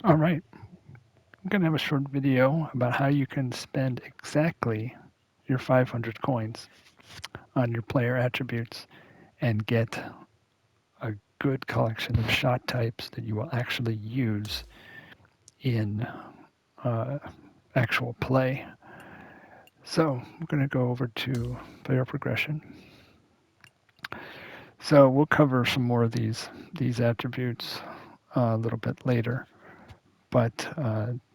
All right, I'm going to have a short video about how you can spend exactly your 500 coins on your player attributes and get a good collection of shot types that you will actually use in uh, actual play. So I'm going to go over to player progression. So we'll cover some more of these attributes a little bit later, but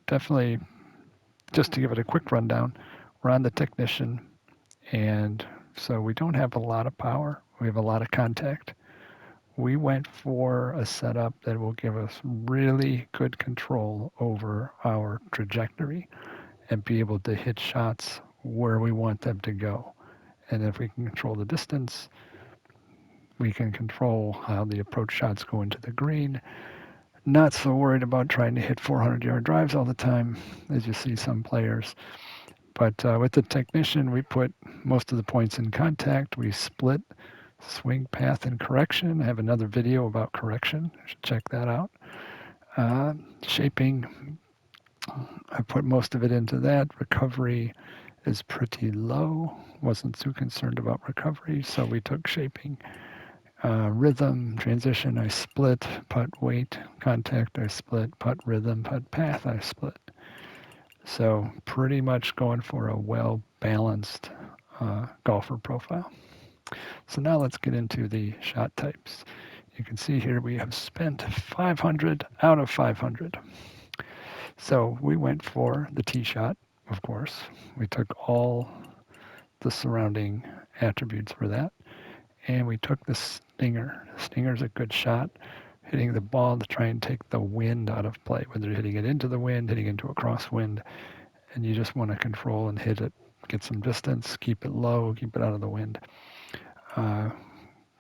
definitely just to give it a quick rundown, we're on the technician, and so we don't have a lot of power. We have a lot of contact. We went for a setup that will give us really good control over our trajectory and be able to hit shots where we want them to go. And if we can control the distance, we can control how the approach shots go into the green. Not so worried about trying to hit 400-yard drives all the time, as you see some players. But with the technician, we put most of the points in contact. We split swing path and correction. I have another video about correction. You should check that out. Shaping, I put most of it into that. Recovery is pretty low. Wasn't too concerned about recovery, so we took shaping. Rhythm, transition, I split. Putt weight, contact, I split. Putt rhythm, putt path, I split. So pretty much going for a well-balanced golfer profile. So now let's get into the shot types. You can see here we have spent 500 out of 500. So we went for the tee shot, of course. We took all the surrounding attributes for that. And we took the stinger. The stinger is a good shot, hitting the ball to try and take the wind out of play, whether you're hitting it into the wind, hitting into a crosswind, and you just want to control and hit it, get some distance, keep it low, keep it out of the wind. Uh,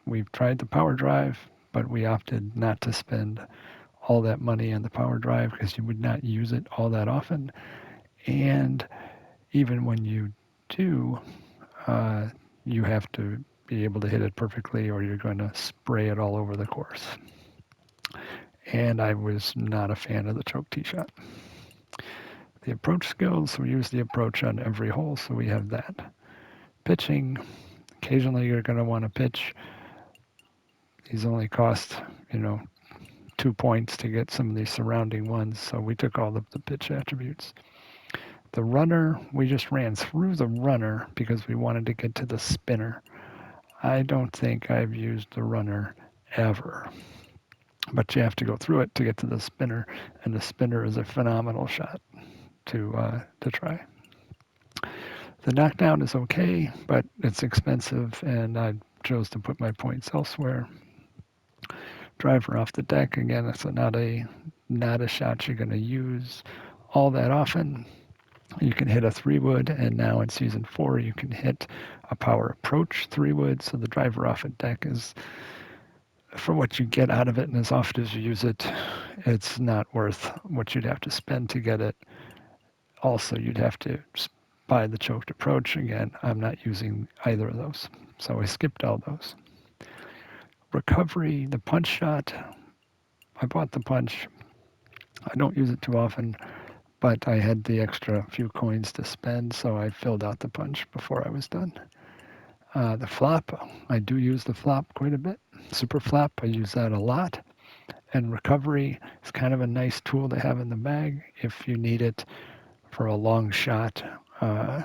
we've tried the power drive, but we opted not to spend all that money on the power drive because you would not use it all that often. And even when you do, uh, you have to be able to hit it perfectly or you're going to spray it all over the course. And I was not a fan of the choke tee shot. The approach skills, we use the approach on every hole, so we have that. Pitching, occasionally you're going to want to pitch. These only cost, 2 points to get some of these surrounding ones, so we took all of the pitch attributes. The runner, we just ran through the runner because we wanted to get to the spinner. I don't think I've used the runner ever, but you have to go through it to get to the spinner, and the spinner is a phenomenal shot to try. The knockdown is okay, but it's expensive, and I chose to put my points elsewhere. Driver off the deck, again, that's not a shot you're going to use all that often. You can hit a 3-wood, and now in season 4 you can hit a power approach 3-wood. So the driver off a deck is, for what you get out of it, and as often as you use it, it's not worth what you'd have to spend to get it. Also, you'd have to buy the choked approach. Again, I'm not using either of those, so I skipped all those. Recovery, the punch shot. I bought the punch. I don't use it too often, but I had the extra few coins to spend, so I filled out the punch before I was done. The flop, I do use the flop quite a bit. Super flop, I use that a lot. And recovery is kind of a nice tool to have in the bag if you need it for a long shot, uh,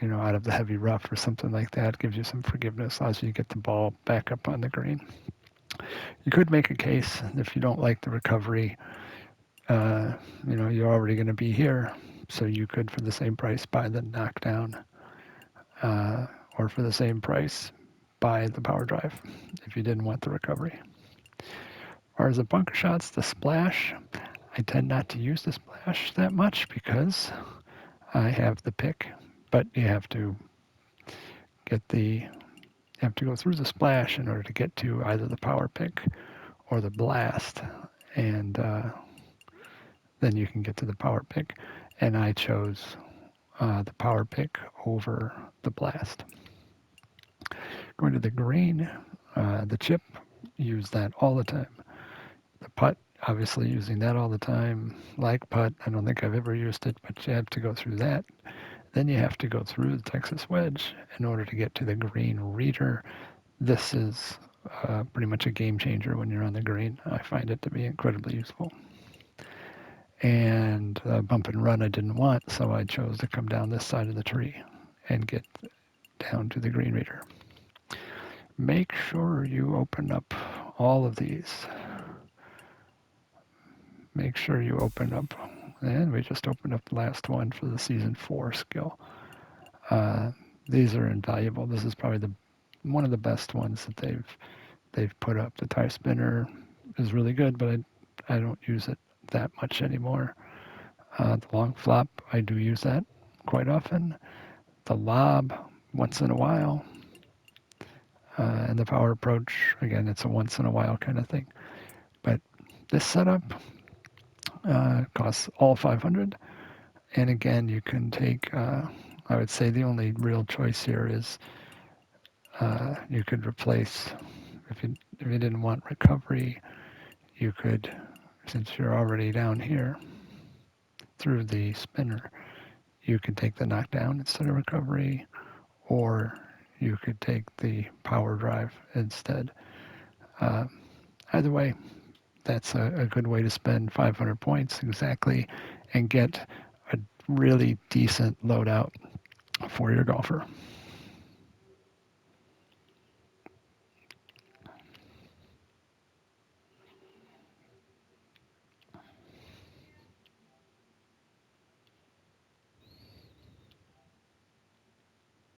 out of the heavy rough or something like that. Gives you some forgiveness, allows you to get the ball back up on the green. You could make a case if you don't like the recovery, you're already going to be here, so you could, for the same price, buy the knockdown, uh, or for the same price, buy the power drive if you didn't want the recovery. As far as the bunker shots, the splash, I tend not to use the splash that much because I have the pick, but you have to go through the splash in order to get to either the power pick or the blast, and then you can get to the power pick. And I chose the power pick over the blast. Going to the green, the chip, use that all the time. The putt, obviously using that all the time. Like putt, I don't think I've ever used it, but you have to go through that. Then you have to go through the Texas wedge in order to get to the green reader. This is pretty much a game changer when you're on the green. I find it to be incredibly useful. And bump and run I didn't want, so I chose to come down this side of the tree and get down to the green reader. Make sure you open up all of these. Make sure you open up, and we just opened up the last one for the season 4 skill. Uh, these are invaluable. This is probably one of the best ones that they've put up. The tie spinner is really good, but I don't use it that much anymore. The long flop, I do use that quite often. The lob, once in a while. And the power approach, again, it's a once in a while kind of thing. But this setup costs all 500. And again, you can take, I would say the only real choice here is you could replace, if you didn't want recovery, you could, since you're already down here through the spinner, you could take the knockdown instead of recovery, or you could take the power drive instead. Uh, Either way, that's a good way to spend 500 points exactly and get a really decent loadout for your golfer.